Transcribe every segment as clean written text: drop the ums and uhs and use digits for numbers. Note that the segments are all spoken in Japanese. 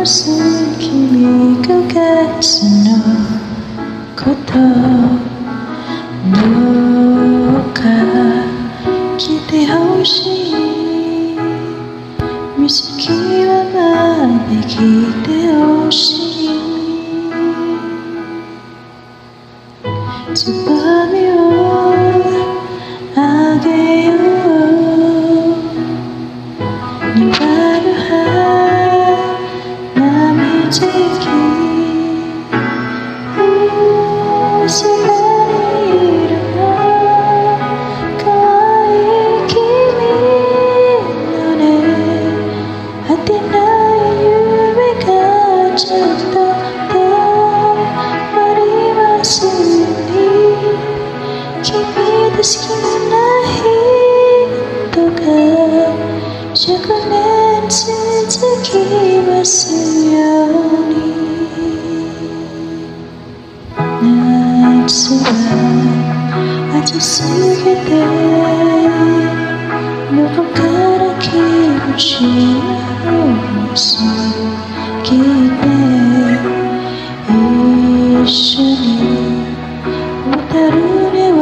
す君が別のことどうか来てほしい岬はまで来てほしいつばみをあげよう庭の花みつきそばにいるの可愛い君のね果てない夢がちょっと止まりますように君と好きな人が100年続きますように夏は暑すぎて喉から気持ちを過ぎて一緒に渡るには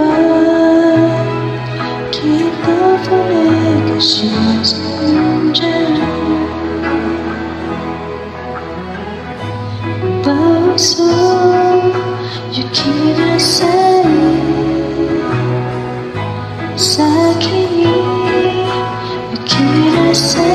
きっと船が沈んじゃうどうぞ行きなさい先に行きなさい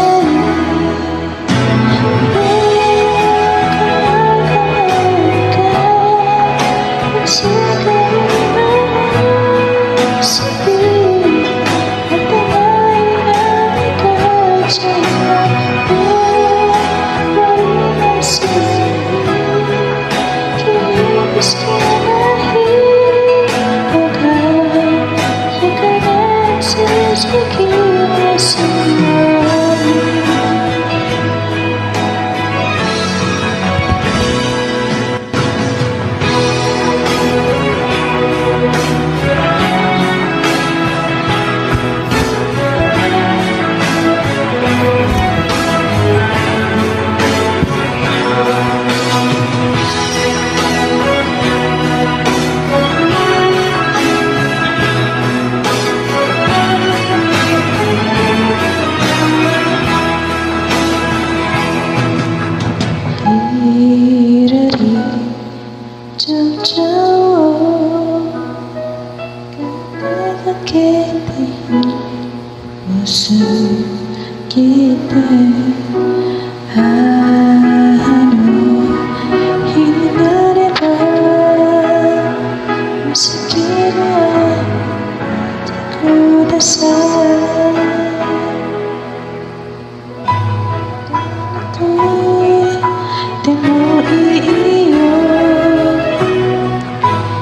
でもいいよ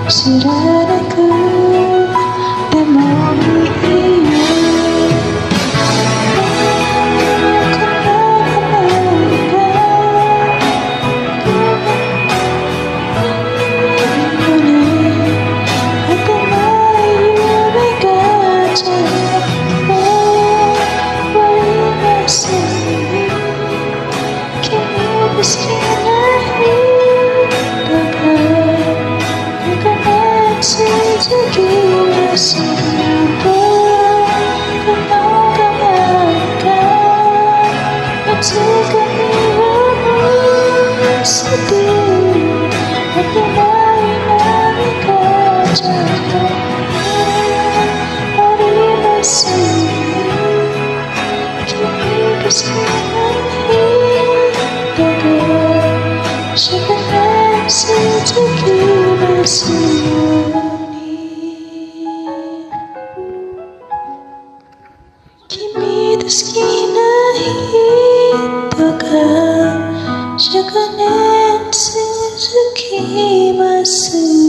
知らなくてもいいよ君と好きな人が100年続きます